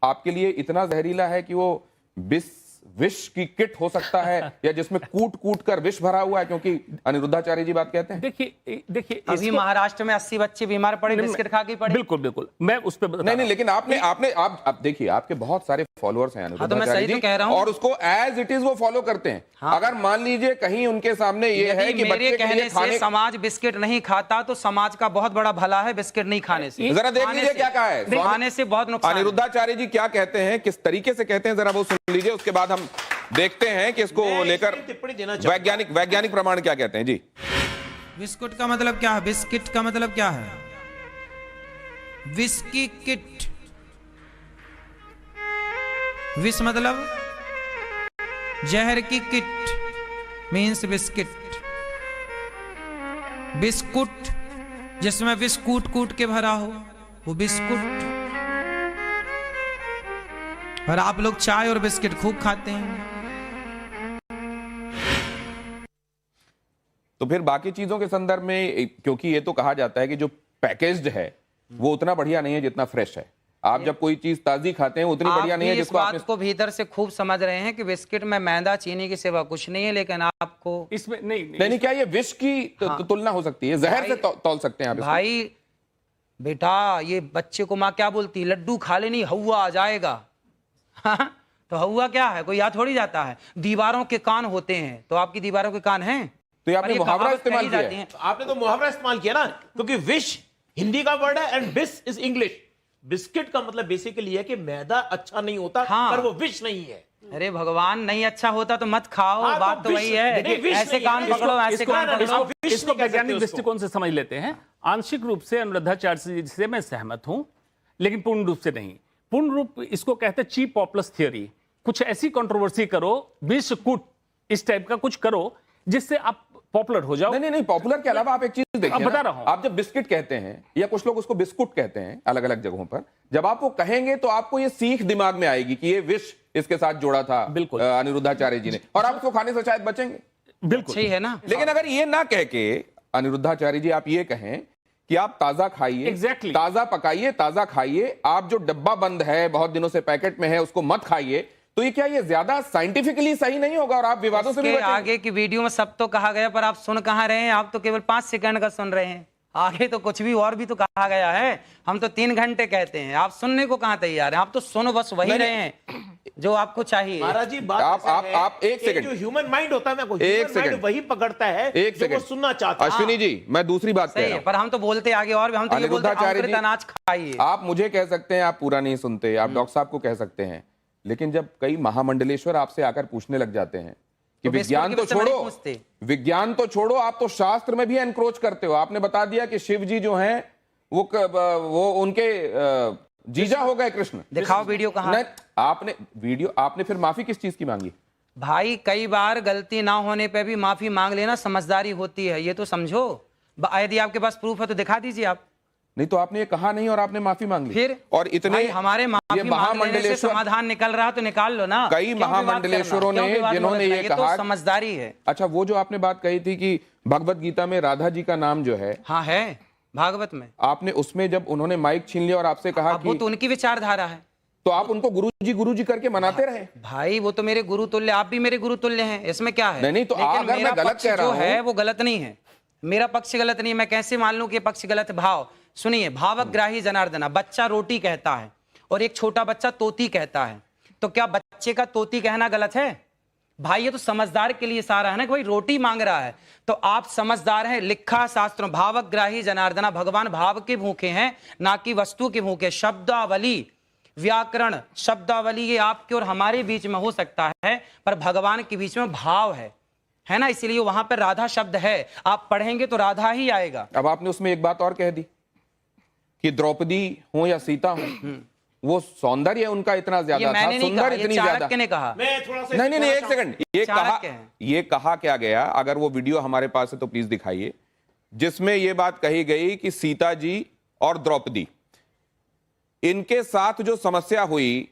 आपके लिए इतना जहरीला है कि वो विष की किट हो सकता है, या जिसमें कूट कूट कर विष भरा हुआ है, क्योंकि अनिरुद्धाचार्य जी बात कहते हैं। देखिए अभी महाराष्ट्र में 80 बच्चे बीमार पड़े बिस्किट खा के पड़े। बिल्कुल बिल्कुल, मैं उस पर नहीं, लेकिन आप देखिए, आपके बहुत सारे फॉलोअर्स हैं अनिरुद्धाचार्य जी, कह रहा हूं। और उसको एज इट इज वो फॉलो करते हैं। हाँ। अगर मान लीजिए कहीं उनके सामने ये है कि मेरे बच्चे के कहने लिए खाने से समाज बिस्किट नहीं खाता तो समाज का बहुत बड़ा भला है बिस्किट नहीं खाने से। जरा देख लीजिए क्या कहा है, खाने से बहुत नुकसान। अनिरुद्धाचार्य जी क्या कहते हैं, किस तरीके से कहते हैं, जरा वो सुन लीजिए, उसके बाद हम देखते हैं कि इसको लेकर वैज्ञानिक प्रमाण क्या कहते हैं। जी, बिस्कुट का मतलब क्या है? बिस्किट का मतलब क्या है? Whisky kit. विष मतलब जहर की किट मीन्स बिस्किट। बिस्कुट जिसमें विष कूट कूट के भरा हो वो बिस्कुट। और आप लोग चाय और बिस्किट खूब खाते हैं। तो फिर बाकी चीजों के संदर्भ में, क्योंकि ये तो कहा जाता है कि जो पैकेज्ड है वो उतना बढ़िया नहीं है जितना फ्रेश है। आप जब कोई चीज ताजी खाते हैं उतनी बढ़िया नहीं है जिसको आप को भीतर से खूब समझ रहे हैं कि बिस्किट में मैदा चीनी के सिवा कुछ नहीं है, लेकिन आपको इसमें नहीं, क्या ये विष की तुलना हो सकती है? जहर से तौल सकते हैं आप इसको? भाई बेटा, ये बच्चे को माँ क्या बोलती है? लड्डू खा लेनी हवा आ जाएगा। तो हवा क्या है? कोई याद थोड़ी जाता है। दीवारों के कान होते हैं, तो आपकी दीवारों के कान हैं? तो ये आपने मुहावरा इस्तेमाल किया है। आपने तो मुहावरा इस्तेमाल किया ना, क्योंकि विश हिंदी का वर्ड है एंड बिस इज इंग्लिश। बिस्किट का मतलब बेसिकली है कि मैदा अच्छा नहीं होता, पर वो विष नहीं है। अरे भगवान, नहीं अच्छा होता तो मत खाओ। हाँ, बात तो वही है। ऐसे कान पकड़ो, ऐसे कान पकड़ो। इसको वैज्ञानिक दृष्टिकोण से समझ लेते हैं। आंशिक रूप से अनिरुद्धाचार्य जी से मैं सहमत हूं, लेकिन पूर्ण रूप से नहीं। पूर्ण रूप इसको कहते हैं चीप पॉपुलस थियोरी। कुछ ऐसी कंट्रोवर्सी करो, विष कूट इस टाइप का कुछ करो जिससे आप पॉपुलर हो जाओ। नहीं, पॉपुलर के अलावा आप एक चीज देखिए, बता रहा हूं, आप जब बिस्किट कहते हैं या कुछ लोग उसको बिस्कुट कहते हैं अलग अलग जगहों पर, जब आप वो कहेंगे तो आपको ये सीख दिमाग में आएगी कि ये विष इसके साथ जोड़ा था बिल्कुल अनिरुद्धाचार्य जी ने, और आप उसको खाने से शायद बचेंगे। बिल्कुल सही है ना। लेकिन अगर ये ना कह के अनिरुद्धाचार्य जी आप ये कहें कि आप ताजा खाइए, ताजा पकाइए, ताजा खाइए, आप जो डब्बा बंद है बहुत दिनों से पैकेट में है उसको मत खाइए, तो ये क्या ये ज्यादा साइंटिफिकली सही नहीं होगा और आप विवादों से भी बचेंगे? आगे की वीडियो में सब तो कहा गया, पर आप सुन कहां रहे हैं? आप तो केवल 5 सेकंड का सुन रहे हैं। आगे तो कुछ भी और भी तो कहा गया है। हम तो 3 घंटे कहते हैं, आप सुनने को कहां तैयार हैं? आप तो सुनो बस वही रहे हैं जो आपको चाहिए। महाराज जी, बात आप एक सेकंड, जो ह्यूमन माइंड होता है ना, एक सेकंड वही पकड़ता है एक जो वो सुनना चाहता है। अश्विनी जी, मैं दूसरी बात कह रहा हूं, पर हम तो बोलते आगे और भी। हम तो ये बोलते हैं अनाज खाइए। आप मुझे कह सकते हैं आप पूरा नहीं सुनते, आप डॉक्टर साहब को कह सकते हैं, लेकिन जब कई महामंडलेश्वर आपसे आकर पूछने लग जाते हैं कि विज्ञान तो छोड़ो, आप तो शास्त्र में भी एनक्रोच करते हो। आपने बता दिया कि शिव जी जो हैं वो उनके जीजा हो गए कृष्ण। दिखाओ वीडियो कहां? आपने फिर माफी किस चीज की मांगी? भाई कई बार गलती ना होने पे भी माफी मांग लेना समझदारी होती है, ये तो समझो। यदि आपके पास प्रूफ है तो दिखा दीजिए आप। नहीं तो आपने ये कहा नहीं और आपने माफी मांग ली। फिर और इतने हमारे महामंडलेश्वर समाधान निकल रहा तो निकाल लो ना। कई महामंडलेश्वरों ने जिन्होंने ये कहा, तो समझदारी है। अच्छा, वो जो आपने बात कही थी कि भगवत गीता में राधा जी का नाम जो है, हाँ है भागवत में, आपने उसमें जब उन्होंने माइक छीन लिया और आपसे कहा कि वो तो उनकी विचारधारा है, तो आप उनको गुरुजी करके मनाते रहे। भाई वो तो मेरे गुरु तुल्य, आप भी मेरे गुरु तुल्य हैं, इसमें क्या है? नहीं तो अगर मैं गलत कह रहा हूं, है वो गलत नहीं है, मेरा पक्ष गलत नहीं है। मैं कैसे मान लूं कि पक्ष गलत है? भाव सुनिए, भावग्राही जनार्दना। बच्चा रोटी कहता है और एक छोटा बच्चा तोती कहता है, तो क्या बच्चे का तोती कहना गलत है? भाई ये तो समझदार के लिए सारा है ना कि भाई रोटी मांग रहा है तो आप समझदार हैं। लिखा शास्त्रों, भावग्राही जनार्दना, भगवान भाव के भूखे हैं ना कि वस्तु के भूखे। शब्दावली, व्याकरण, शब्दावली ये आपके और हमारे बीच में हो सकता है, पर भगवान के बीच में भाव है ना, इसीलिए वहां पर राधा शब्द है। आप पढ़ेंगे तो राधा ही आएगा। अब आपने उसमें एक बात और कह दी कि द्रौपदी हो या सीता हो, वो सौंदर्य उनका इतना ज्यादा था, सुंदर इतनी ज्यादा। ने कहा। नहीं, एक सेकंड, ये कहा क्या गया? अगर वो वीडियो हमारे पास है तो प्लीज दिखाइए, जिसमें ये बात कही गई कि सीता जी और द्रौपदी, इनके साथ जो समस्या हुई,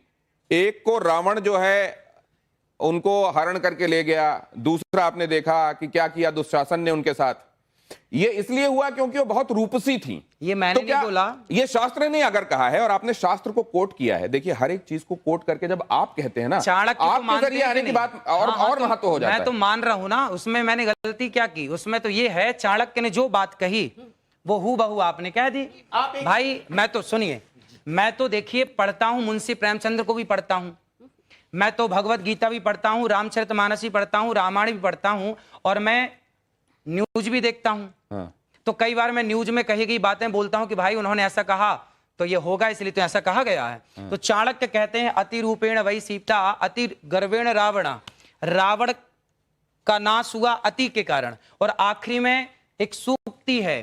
एक को रावण जो है उनको हरण करके ले गया, दूसरा आपने देखा कि क्या किया दुशासन ने उनके साथ। ये इसलिए हुआ क्योंकि वो बहुत रूपसी थी। ये मैंने तो नहीं क्या बोला। ये शास्त्र ने अगर कहा है और आपने शास्त्र को कोट किया है, देखिए हर एक चीज को कोट करके जब आप कहते हैं ना, चाणक्य आपके जरिए आने की बात और महत्व हो जाता है। मैं तो मान रहा हूं ना, उसमें मैंने गलती क्या की? उसमें तो ये है, चाणक्य ने जो बात कही वो हूबहू आपने कह दी। भाई मैं तो सुनिए, मैं तो देखिए पढ़ता हूं, मुंशी प्रेमचंद्र को भी पढ़ता हूं, मैं तो भगवत गीता भी पढ़ता हूं, रामचरितमानस भी पढ़ता हूं, रामायण भी पढ़ता हूं, और मैं न्यूज भी देखता हूं। हाँ। तो कई बार मैं न्यूज में कही गई बातें बोलता हूं कि भाई उन्होंने ऐसा कहा तो ये होगा, इसलिए तो ऐसा कहा गया है। तो चाणक्य कहते हैं अति रूपेण वही सीता अति गर्वेण रावण, रावण का नाश हुआ अति के कारण। और आखिरी में एक सूक्ति है,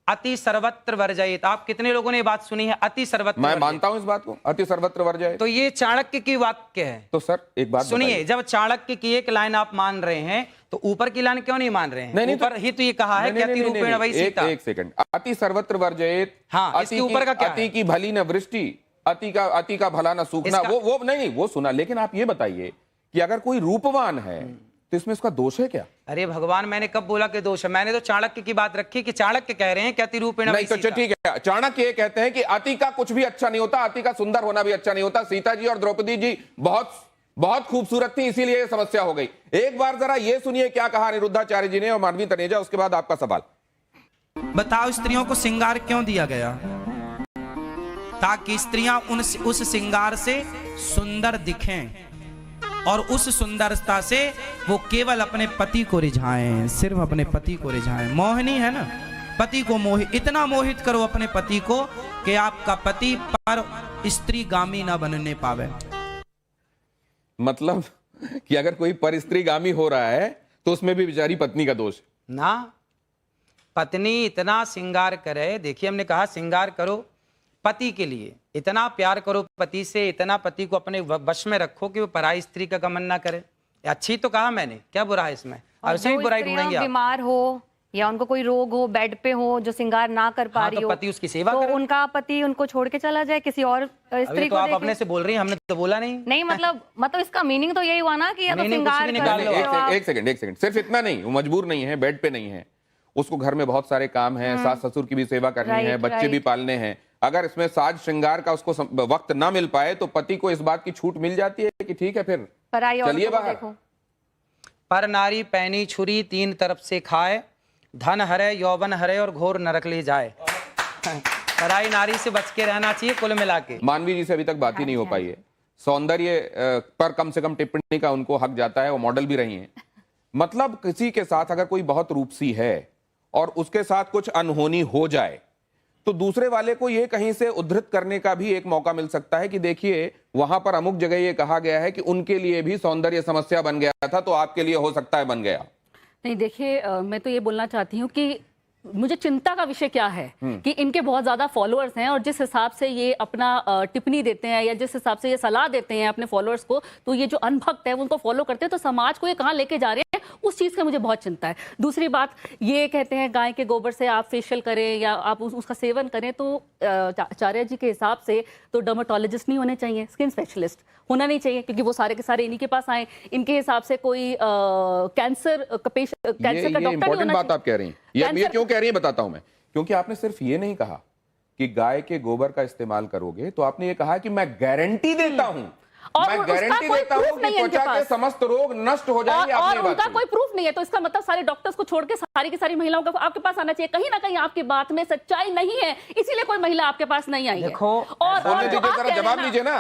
अति सर्वत्र वर्जयेत। आप कितने लोगों ने ये बात सुनी है, अति सर्वत्र? मैं मानता हूं इस बात को, अति सर्वत्र वर्जयेत। तो ये चाणक्य की वाक्य है। तो सर एक बात सुनिए, जब चाणक्य की एक लाइन आप मान रहे हैं तो ऊपर की लाइन क्यों नहीं मान रहे हैं? नहीं, ऊपर ही तो ये कहा है कि अति रूपेण वही सीता। एक सेकंड, अति सर्वत्र वर्जयेत। हाँ, इसके ऊपर का क्या है? अति की भली न वृष्टि, अति का भला न सूखना, वो नहीं, वो सुना। लेकिन आप ये बताइए कि अगर कोई रूपवान है तो इसमें उसका दोष है क्या? अरे भगवान, मैंने कब बोला कि दोष है? मैंने तो चाणक्य की बात रखी कि चाणक्य कह रहे हैं कि अति रूपेण वही नहीं, तो सीता। ठीक है, चाणक्य ये कहते हैं कि अति का कुछ भी अच्छा नहीं होता, अति का सुंदर होना भी अच्छा नहीं होता। सीता जी और द्रौपदी जी बहुत खूबसूरत थी, इसीलिए ये समस्या हो गई। एक बार जरा ये सुनिए क्या कहा अनिरुद्धाचार्य जी ने और मानवी तनेजा, उसके बाद आपका सवाल। बताओ स्त्रियों को श्रृंगार क्यों दिया गया? ताकि स्त्रियां उस श्रृंगार से सुंदर दिखें और उस सुंदरता से वो केवल अपने पति को रिझाएं, सिर्फ अपने पति को रिझाएं। मोहिनी है ना, पति को इतना मोहित करो अपने पति को कि आपका पति पर स्त्रीगामी ना बनने पावे। मतलब कि अगर कोई पर स्त्रीगामी हो रहा है तो उसमें भी बेचारी पत्नी का दोष ना। पत्नी इतना श्रृंगार करे, देखिए हमने कहा श्रृंगार करो पति के लिए, इतना प्यार करो पति से, इतना पति को अपने वश में रखो कि वो पराई स्त्री का गमन ना करे। अच्छी तो कहा मैंने, क्या बुरा है इसमें? और उसमें बुराई ढूंढेंगे आप। बीमार हो या उनको कोई रोग हो, बेड पे हो, जो श्रृंगार ना कर पा रही तो हो, पति उसकी सेवा तो करे। उनका पति उनको छोड़ के चला जाए किसी और स्त्री तो को आप देखे। अपने से बोल रही हैं, हमने तो बोला नहीं। नहीं मतलब इसका मीनिंग तो यही हुआ ना कि या तो मीनिंग कुछ श्रृंगार भी कर निकाल लो। रहे हो आप। एक सेकंड, सिर्फ इतना नहीं, वो मजबूर नहीं है, बेड पे नहीं है, उसको घर में बहुत सारे काम है, सास ससुर की भी सेवा करनी है, बच्चे भी पालने हैं। अगर इसमें साज श्रृंगार का उसको वक्त ना मिल पाए तो पति को इस बात की छूट मिल जाती है कि ठीक है फिर चलिए बाहर। पर नारी पैनी छुरी तीन तरफ से खाए, धन हरे यौवन हरे और घोर नरक ले जाए। पराई नारी से बच के रहना चाहिए कुल मिला के। मानवी जी से अभी तक बात ही नहीं हो पाई है। सौंदर्य पर कम से कम टिप्पणी का उनको हक जाता है, वो मॉडल भी रही हैं। मतलब किसी के साथ अगर कोई बहुत रूपसी है और उसके साथ कुछ अनहोनी हो जाए तो दूसरे वाले को ये कहीं से उद्धृत करने का भी एक मौका मिल सकता है कि देखिए वहां पर अमुक जगह ये कहा गया है कि उनके लिए भी सौंदर्य समस्या बन गया था, तो आपके लिए हो सकता है बन गया। नहीं देखिए, मैं तो ये बोलना चाहती हूँ कि मुझे चिंता का विषय क्या है कि इनके बहुत ज्यादा फॉलोअर्स हैं और जिस हिसाब से ये अपना टिप्पणी देते हैं या जिस हिसाब से ये सलाह देते हैं अपने फॉलोअर्स को, तो ये जो अनभक्त है वो उनको फॉलो करते हैं, तो समाज को ये कहाँ लेके जा रहे हैं उस चीज का मुझे बहुत चिंता है। दूसरी बात, ये कहते हैं गाय के गोबर से आप फेशियल करें या आप उसका सेवन करें, तो आचार्य जी के हिसाब से तो डर्मेटोलॉजिस्ट नहीं होने चाहिए, स्किन स्पेशलिस्ट होना नहीं चाहिए, क्योंकि वो सारे के सारे इन्हीं के पास आए। इनके हिसाब से कोई कैंसर का डॉक्टर इंपॉर्टेंट बात आप कह रही हैं। ये क्यों कह रही है बताता हूं मैं। क्योंकि आपने सिर्फ ये नहीं कहा कि गाय के गोबर का इस्तेमाल करोगे, तो आपने ये कहा कि मैं गारंटी देता हूं, मैं गारंटी देता हूं कि त्वचा के समस्त रोग नष्ट हो जाएंगे। और उनका कोई प्रूफ नहीं है, तो इसका मतलब सारे डॉक्टर्स को छोड़ के सारी की सारी महिलाओं को आपके पास आना चाहिए। कहीं ना कहीं आपकी बात में सच्चाई नहीं है, इसीलिए कोई महिला आपके पास नहीं आई है। देखो, और जवाब लीजिए ना।